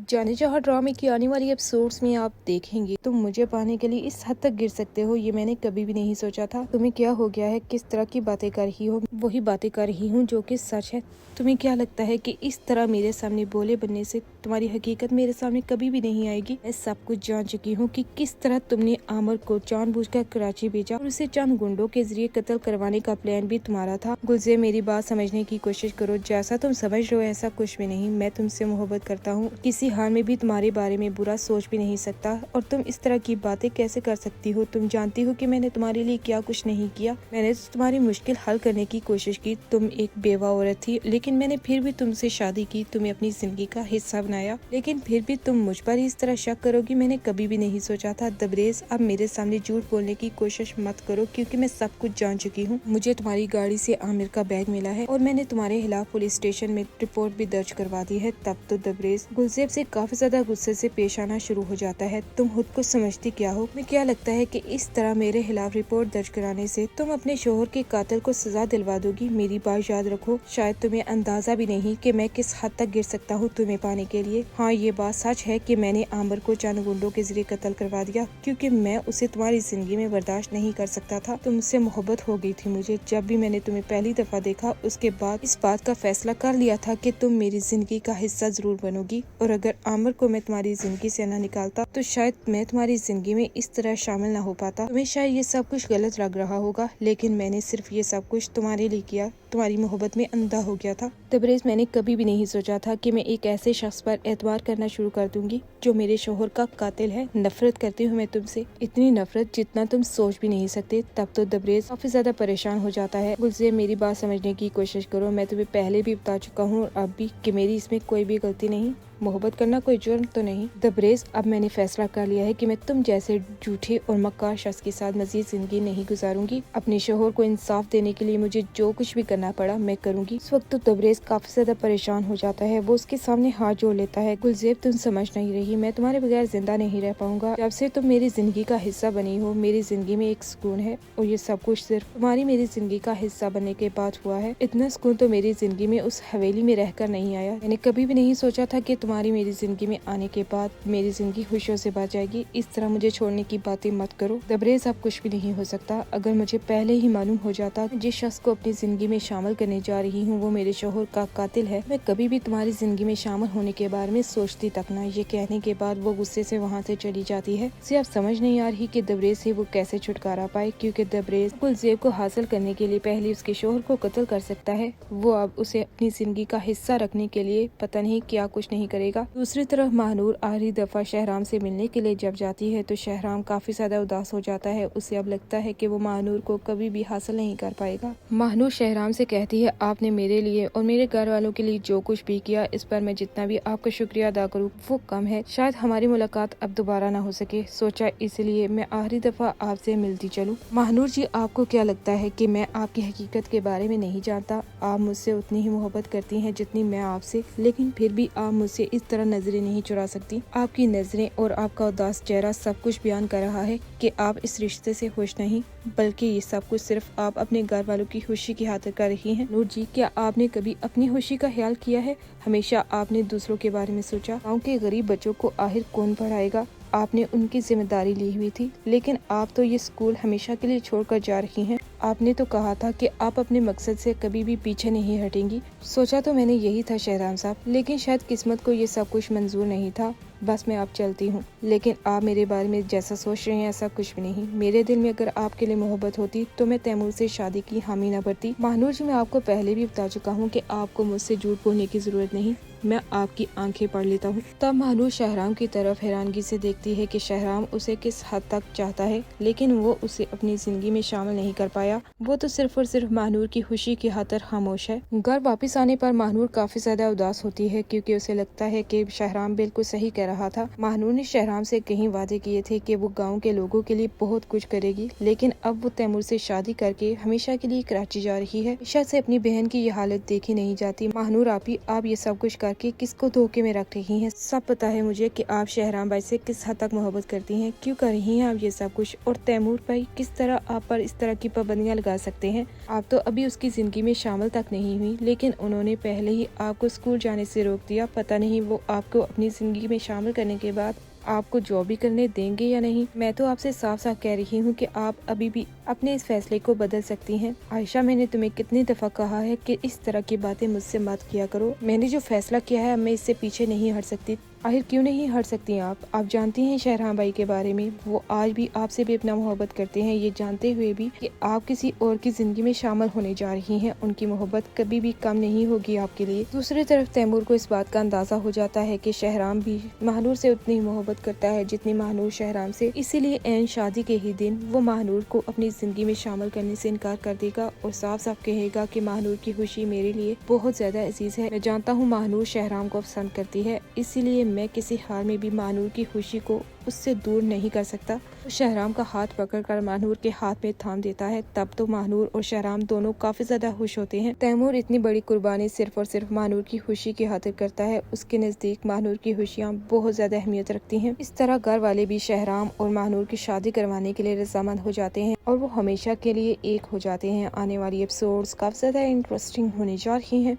जाने जहाँ ड्रामे की आने वाली एपिसोड्स में आप देखेंगे तुम मुझे पाने के लिए इस हद तक गिर सकते हो, ये मैंने कभी भी नहीं सोचा था। तुम्हें क्या हो गया है? किस तरह की बातें कर रही हो? वही बातें कर रही हूँ जो कि सच है। तुम्हें क्या लगता है कि इस तरह मेरे सामने बोले बनने से तुम्हारी हकीकत मेरे सामने कभी भी नहीं आएगी? मैं सब कुछ जान चुकी हूँ कि किस तरह तुमने आमिर को जानबूझकर कराची भेजा और उसे चंद गुंडों के जरिए कत्ल करवाने का प्लान भी तुम्हारा था। गुलज़ेर, मेरी बात समझने की कोशिश करो। जैसा तुम समझ रहे हो ऐसा कुछ भी नहीं। मैं तुमसे मोहब्बत करता हूँ, किसी हाल में भी तुम्हारे बारे में बुरा सोच भी नहीं सकता। और तुम इस तरह की बातें कैसे कर सकती हो? तुम जानती हो कि मैंने तुम्हारे लिए क्या कुछ नहीं किया। मैंने तुम्हारी मुश्किल हल करने की कोशिश की। तुम एक बेवा औरत थी, लेकिन मैंने फिर भी तुमसे शादी की, तुम्हें अपनी जिंदगी का हिस्सा बनाया, लेकिन फिर भी तुम मुझ पर इस तरह शक करोगी, मैंने कभी भी नहीं सोचा था। तबरेज़, अब मेरे सामने झूठ बोलने की कोशिश मत करो, क्योंकि मैं सब कुछ जान चुकी हूँ। मुझे तुम्हारी गाड़ी से आमिर का बैग मिला है और मैंने तुम्हारे खिलाफ पुलिस स्टेशन में रिपोर्ट भी दर्ज करवा दी है। तब तो तबरेज़ गुलज़ेर से काफी ज्यादा गुस्से से पेश आना शुरू हो जाता है। तुम खुद को समझती क्या हो? तुम्हें क्या लगता है कि इस तरह मेरे खिलाफ रिपोर्ट दर्ज कराने से तुम अपने शोहर के कातिल को सजा दिलवा दोगी? मेरी बात याद रखो, शायद तुम्हें अंदाजा भी नहीं कि मैं किस हद तक गिर सकता हूँ तुम्हें पाने के लिए। हाँ, ये बात सच है कि मैंने आमिर को चंद गुंडों के जरिए कत्ल करवा दिया, क्योंकि मैं उसे तुम्हारी जिंदगी में बर्दाश्त नहीं कर सकता था। तुमसे मोहब्बत हो गई थी मुझे। जब भी मैंने तुम्हें पहली दफा देखा, उसके बाद इस बात का फैसला कर लिया था कि तुम मेरी जिंदगी का हिस्सा जरूर बनोगी। और अगर आमिर को मैं तुम्हारी जिंदगी से न निकालता तो शायद मैं तुम्हारी जिंदगी में इस तरह शामिल न हो पाता। तुम्हें शायद ये सब कुछ गलत लग रहा होगा, लेकिन मैंने सिर्फ ये सब कुछ तुम्हारे लिए किया। तुम्हारी मोहब्बत में अंधा हो गया था। तबरेज़, मैंने कभी भी नहीं सोचा था कि मैं एक ऐसे शख्स पर एतबार करना शुरू कर दूंगी जो मेरे शोहर का कातिल है। नफरत करती हूँ मैं तुमसे, इतनी नफरत जितना तुम सोच भी नहीं सकते। तब तो तबरेज़ काफी ज्यादा परेशान हो जाता है। गुलज़ेर, मेरी बात समझने की कोशिश करो। मैं तुम्हें पहले भी बता चुका हूँ, अब भी, कि मेरी इसमें कोई भी गलती नहीं। मोहब्बत करना कोई जुर्म तो नहीं। तबरेज़, अब मैंने फैसला कर लिया है कि मैं तुम जैसे झूठे और मक्कार शख्स के साथ मजीद जिंदगी नहीं गुजारूंगी। अपने शोहर को इंसाफ देने के लिए मुझे जो कुछ भी करना पड़ा मैं करूंगी। इस वक्त तो तबरेज़ काफी ज्यादा परेशान हो जाता है। वो उसके सामने हाथ जोड़ लेता है। गुलज़ेर, तुम समझ नहीं रही, मैं तुम्हारे बगैर जिंदा नहीं रह पाऊंगा। जब से तुम मेरी जिंदगी का हिस्सा बनी हो, मेरी जिंदगी में एक सुकून है, और ये सब कुछ सिर्फ तुम्हारी मेरी जिंदगी का हिस्सा बनने के बाद हुआ है। इतना सुकून तो मेरी जिंदगी में उस हवेली में रहकर नहीं आया। मैंने कभी भी नहीं सोचा था कि तुम्हारी मेरी जिंदगी में आने के बाद मेरी जिंदगी खुशियों से भर जाएगी। इस तरह मुझे छोड़ने की बातें मत करो। तबरेज़, अब कुछ भी नहीं हो सकता। अगर मुझे पहले ही मालूम हो जाता जिस शख्स को अपनी जिंदगी में शामिल करने जा रही हूँ वो मेरे शोहर का कातिल है, मैं कभी भी तुम्हारी जिंदगी में शामिल होने के बारे में सोचती तक ना। ये कहने के बाद वो गुस्से से वहाँ से चली जाती है। उसे अब समझ नहीं आ रही कि तबरेज़ से वो कैसे छुटकारा पाए, क्योंकि तबरेज़ गुलज़ेर को हासिल करने के लिए पहले उसके शोहर को कत्ल कर सकता है। वो अब उसे अपनी जिंदगी का हिस्सा रखने के लिए पता नहीं क्या कुछ नहीं करेगा। दूसरी तरफ महानूर आखिरी दफा शहराम से मिलने के लिए जब जाती है तो शहराम काफी ज्यादा उदास हो जाता है। उसे अब लगता है कि वो महानूर को कभी भी हासिल नहीं कर पाएगा। महानूर शहराम से कहती है, आपने मेरे लिए और मेरे घर वालों के लिए जो कुछ भी किया, इस पर मैं जितना भी आपका शुक्रिया अदा करूँ वो कम है। शायद हमारी मुलाकात अब दोबारा ना हो सके, सोचा इसलिए मैं आखिरी दफा आपसे मिलती चलूं। महानूर जी, आपको क्या लगता है कि मैं आपकी हकीकत के बारे में नहीं जानता? आप मुझसे उतनी ही मोहब्बत करती हैं जितनी मैं आपसे, लेकिन फिर भी आप मुझसे इस तरह नजरें नहीं चुरा सकती। आपकी नजरें और आपका उदास चेहरा सब कुछ बयान कर रहा है कि आप इस रिश्ते से खुश नहीं, बल्कि ये सब कुछ सिर्फ आप अपने घर वालों की खुशी की खातिर कर रही हैं। नूर जी, क्या आपने कभी अपनी खुशी का ख्याल किया है? हमेशा आपने दूसरों के बारे में सोचा। गाँव के गरीब बच्चों को आखिर कौन पढ़ाएगा? आपने उनकी जिम्मेदारी ली हुई थी, लेकिन आप तो ये स्कूल हमेशा के लिए छोड़कर जा रही हैं। आपने तो कहा था कि आप अपने मकसद से कभी भी पीछे नहीं हटेंगी। सोचा तो मैंने यही था शहराम साहब, लेकिन शायद किस्मत को ये सब कुछ मंजूर नहीं था। बस मैं अब चलती हूँ, लेकिन आप मेरे बारे में जैसा सोच रहे हैं ऐसा कुछ भी नहीं। मेरे दिल में अगर आपके लिए मोहब्बत होती तो मैं तैमूर से शादी की हामी न भरती। महानूर जी, मैं आपको पहले भी बता चुका हूँ कि आपको मुझसे झूठ बोलने की जरूरत नहीं, मैं आपकी आंखें पढ़ लेता हूँ। तब महानूर शहराम की तरफ हैरानगी से देखती है कि शहराम उसे किस हद तक चाहता है, लेकिन वो उसे अपनी जिंदगी में शामिल नहीं कर पाया। वो तो सिर्फ और सिर्फ महानूर की खुशी की खातिर खामोश है। घर वापस आने पर महानूर काफी ज्यादा उदास होती है, क्योंकि उसे लगता है कि शहराम बिल्कुल सही कह रहा था। महानूर ने शहराम से कहीं वादे किए थे कि वो गांव के लोगों के लिए बहुत कुछ करेगी, लेकिन अब वो तैमूर से शादी करके हमेशा के लिए कराची जा रही है। ईशा से अपनी बहन की ये हालत देखी नहीं जाती। महानूर आप ये सब कुछ करके किसको धोखे में रख रही हैं? सब पता है मुझे कि आप शहराम भाई से किस हद तक मोहब्बत करती हैं। क्यों कर रही हैं आप ये सब कुछ? और तैमूर भाई किस तरह आप पर इस तरह की पाबंदियां लगा सकते हैं? आप तो अभी उसकी जिंदगी में शामिल तक नहीं हुई, लेकिन उन्होंने पहले ही आपको स्कूल जाने से रोक दिया। पता नहीं वो आपको अपनी जिंदगी में शामिल करने के बाद आपको जॉब भी करने देंगे या नहीं। मैं तो आपसे साफ साफ कह रही हूँ कि आप अभी भी अपने इस फैसले को बदल सकती हैं। आयशा, मैंने तुम्हें कितनी दफा कहा है कि इस तरह की बातें मुझसे मत किया करो। मैंने जो फैसला किया है, मैं इससे पीछे नहीं हट सकती। आखिर क्यों नहीं हट सकती आप जानती हैं शहराम भाई के बारे में। वो आज भी आपसे भी अपना मोहब्बत करते हैं, ये जानते हुए भी कि आप किसी और की जिंदगी में शामिल होने जा रही हैं। उनकी मोहब्बत कभी भी कम नहीं होगी आपके लिए। दूसरी तरफ तैमूर को इस बात का अंदाजा हो जाता है कि शहराम भी महानूर से उतनी मोहब्बत करता है जितनी महानूर शहराम से। इसीलिए ऐन शादी के ही दिन वो महानूर को अपनी जिंदगी में शामिल करने से इनकार कर देगा और साफ साफ कहेगा कि महानूर की खुशी मेरे लिए बहुत ज्यादा अजीज है। मैं जानता हूँ महानूर शहराम को पसंद करती है, इसीलिए मैं किसी हाल में भी महानूर की खुशी को उससे दूर नहीं कर सकता। तो शहराम का हाथ पकड़कर महानूर के हाथ में थाम देता है। तब तो महानूर और शहराम दोनों काफी ज्यादा खुश होते हैं। तैमूर इतनी बड़ी कुर्बानी सिर्फ और सिर्फ महानूर की खुशी की खातिर करता है। उसके नजदीक महानूर की खुशियाँ बहुत ज्यादा अहमियत रखती हैं। इस तरह घर वाले भी शहराम और महानूर की शादी करवाने के लिए रजामंद हो जाते हैं और वो हमेशा के लिए एक हो जाते हैं। आने वाली एपिसोड्स काफी ज्यादा इंटरेस्टिंग होने जा रही हैं।